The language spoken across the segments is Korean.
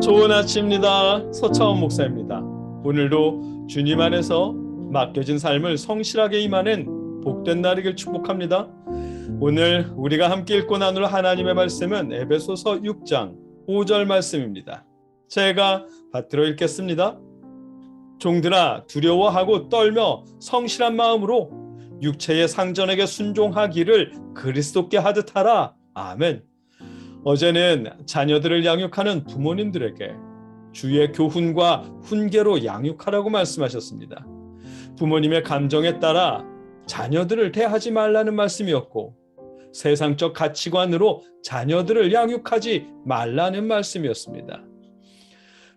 좋은 아침입니다. 서차원 목사입니다. 오늘도 주님 안에서 맡겨진 삶을 성실하게 임하는 복된 날이길 축복합니다. 오늘 우리가 함께 읽고 나눌 하나님의 말씀은 에베소서 6장 5절 말씀입니다. 제가 받들어 읽겠습니다. 종들아, 두려워하고 떨며 성실한 마음으로 육체의 상전에게 순종하기를 그리스도께 하듯 하라. 아멘. 어제는 자녀들을 양육하는 부모님들에게 주의 교훈과 훈계로 양육하라고 말씀하셨습니다. 부모님의 감정에 따라 자녀들을 대하지 말라는 말씀이었고, 세상적 가치관으로 자녀들을 양육하지 말라는 말씀이었습니다.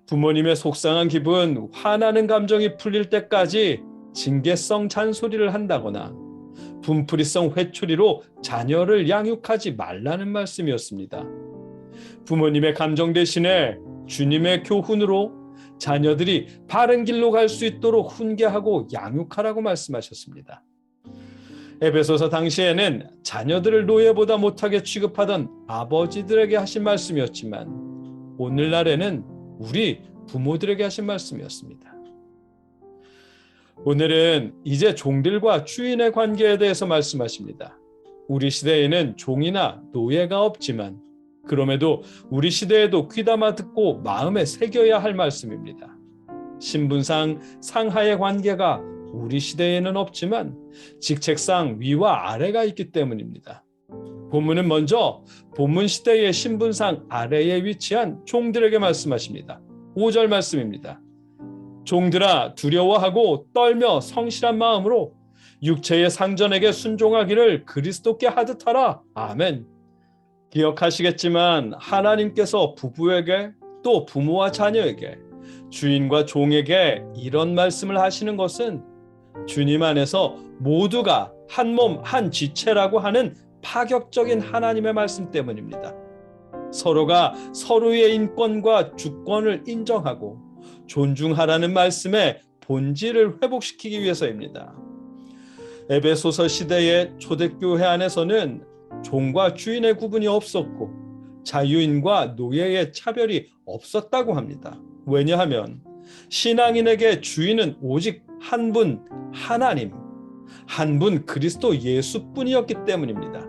부모님의 속상한 기분, 화나는 감정이 풀릴 때까지 징계성 잔소리를 한다거나 분풀이성 회초리로 자녀를 양육하지 말라는 말씀이었습니다. 부모님의 감정 대신에 주님의 교훈으로 자녀들이 바른 길로 갈 수 있도록 훈계하고 양육하라고 말씀하셨습니다. 에베소서 당시에는 자녀들을 노예보다 못하게 취급하던 아버지들에게 하신 말씀이었지만, 오늘날에는 우리 부모들에게 하신 말씀이었습니다. 오늘은 이제 종들과 주인의 관계에 대해서 말씀하십니다. 우리 시대에는 종이나 노예가 없지만, 그럼에도 우리 시대에도 귀담아 듣고 마음에 새겨야 할 말씀입니다. 신분상 상하의 관계가 우리 시대에는 없지만 직책상 위와 아래가 있기 때문입니다. 본문은 먼저 본문 시대의 신분상 아래에 위치한 종들에게 말씀하십니다. 5절 말씀입니다. 종들아, 두려워하고 떨며 성실한 마음으로 육체의 상전에게 순종하기를 그리스도께 하듯 하라. 아멘. 기억하시겠지만 하나님께서 부부에게, 또 부모와 자녀에게, 주인과 종에게 이런 말씀을 하시는 것은 주님 안에서 모두가 한 몸 한 지체라고 하는 파격적인 하나님의 말씀 때문입니다. 서로가 서로의 인권과 주권을 인정하고 존중하라는 말씀의 본질을 회복시키기 위해서입니다. 에베소서 시대의 초대교회 안에서는 종과 주인의 구분이 없었고 자유인과 노예의 차별이 없었다고 합니다. 왜냐하면 신앙인에게 주인은 오직 한 분, 하나님, 한 분 그리스도 예수뿐이었기 때문입니다.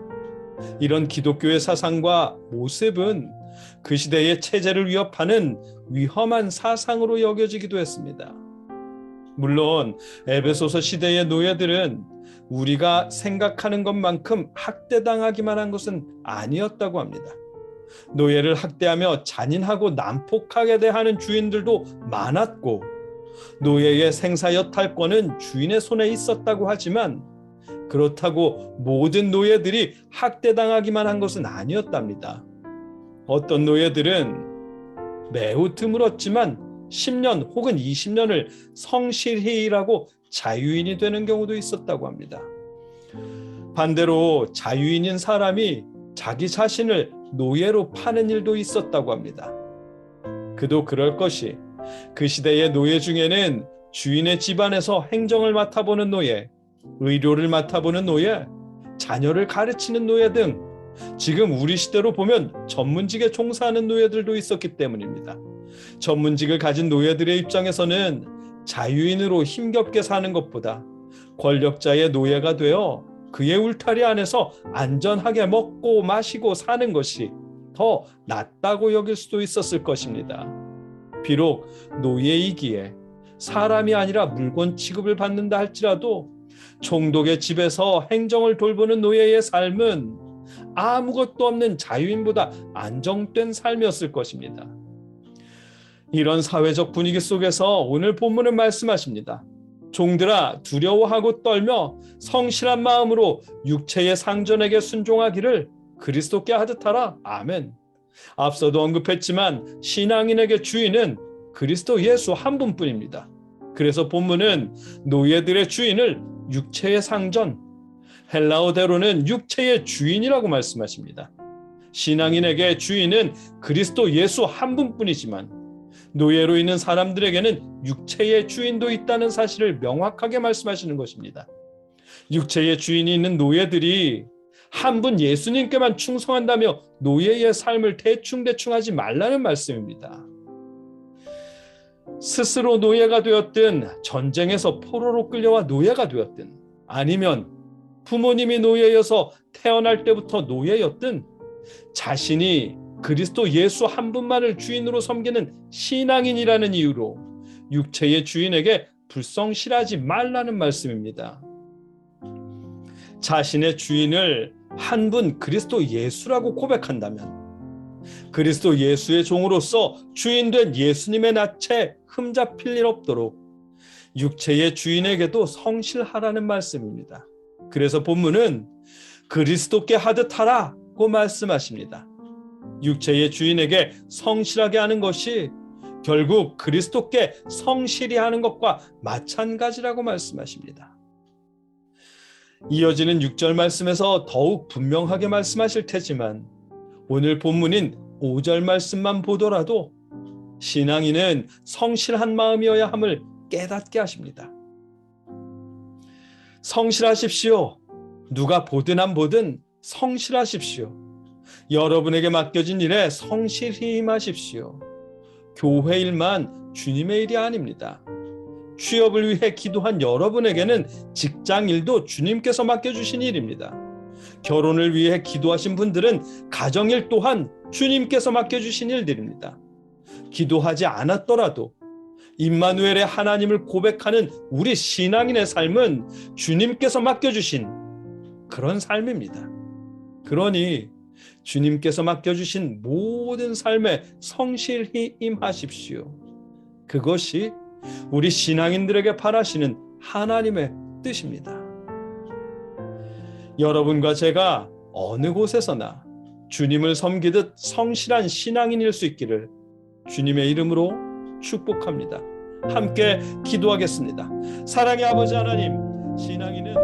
이런 기독교의 사상과 모습은 그 시대의 체제를 위협하는 위험한 사상으로 여겨지기도 했습니다. 물론 에베소서 시대의 노예들은 우리가 생각하는 것만큼 학대당하기만 한 것은 아니었다고 합니다. 노예를 학대하며 잔인하고 난폭하게 대하는 주인들도 많았고, 노예의 생사여탈권은 주인의 손에 있었다고 하지만, 그렇다고 모든 노예들이 학대당하기만 한 것은 아니었답니다. 어떤 노예들은 매우 드물었지만 10년 혹은 20년을 성실히 일하고 자유인이 되는 경우도 있었다고 합니다. 반대로 자유인인 사람이 자기 자신을 노예로 파는 일도 있었다고 합니다. 그도 그럴 것이, 그 시대의 노예 중에는 주인의 집안에서 행정을 맡아보는 노예, 의료를 맡아보는 노예, 자녀를 가르치는 노예 등 지금 우리 시대로 보면 전문직에 종사하는 노예들도 있었기 때문입니다. 전문직을 가진 노예들의 입장에서는 자유인으로 힘겹게 사는 것보다 권력자의 노예가 되어 그의 울타리 안에서 안전하게 먹고 마시고 사는 것이 더 낫다고 여길 수도 있었을 것입니다. 비록 노예이기에 사람이 아니라 물건 취급을 받는다 할지라도 총독의 집에서 행정을 돌보는 노예의 삶은 아무것도 없는 자유인보다 안정된 삶이었을 것입니다. 이런 사회적 분위기 속에서 오늘 본문은 말씀하십니다. 종들아, 두려워하고 떨며 성실한 마음으로 육체의 상전에게 순종하기를 그리스도께 하듯 하라. 아멘. 앞서도 언급했지만 신앙인에게 주인은 그리스도 예수 한 분뿐입니다. 그래서 본문은 노예들의 주인을 육체의 상전, 헬라어대로는 육체의 주인이라고 말씀하십니다. 신앙인에게 주인은 그리스도 예수 한 분뿐이지만 노예로 있는 사람들에게는 육체의 주인도 있다는 사실을 명확하게 말씀하시는 것입니다. 육체의 주인이 있는 노예들이 한 분 예수님께만 충성한다며 노예의 삶을 대충대충 하지 말라는 말씀입니다. 스스로 노예가 되었든 전쟁에서 포로로 끌려와 노예가 되었든 아니면 부모님이 노예여서 태어날 때부터 노예였든 자신이 그리스도 예수 한 분만을 주인으로 섬기는 신앙인이라는 이유로 육체의 주인에게 불성실하지 말라는 말씀입니다. 자신의 주인을 한 분 그리스도 예수라고 고백한다면 그리스도 예수의 종으로서 주인된 예수님의 낯에 흠잡힐 일 없도록 육체의 주인에게도 성실하라는 말씀입니다. 그래서 본문은 그리스도께 하듯 하라고 말씀하십니다. 육체의 주인에게 성실하게 하는 것이 결국 그리스도께 성실히 하는 것과 마찬가지라고 말씀하십니다. 이어지는 6절 말씀에서 더욱 분명하게 말씀하실 테지만 오늘 본문인 5절 말씀만 보더라도 신앙인은 성실한 마음이어야 함을 깨닫게 하십니다. 성실하십시오. 누가 보든 안 보든 성실하십시오. 여러분에게 맡겨진 일에 성실히 임하십시오. 교회 일만 주님의 일이 아닙니다. 취업을 위해 기도한 여러분에게는 직장 일도 주님께서 맡겨주신 일입니다. 결혼을 위해 기도하신 분들은 가정일 또한 주님께서 맡겨주신 일들입니다. 기도하지 않았더라도 임마누엘의 하나님을 고백하는 우리 신앙인의 삶은 주님께서 맡겨주신 그런 삶입니다. 그러니 주님께서 맡겨주신 모든 삶에 성실히 임하십시오. 그것이 우리 신앙인들에게 바라시는 하나님의 뜻입니다. 여러분과 제가 어느 곳에서나 주님을 섬기듯 성실한 신앙인일 수 있기를 주님의 이름으로 축복합니다. 함께 기도하겠습니다. 사랑의 아버지 하나님, 신앙인은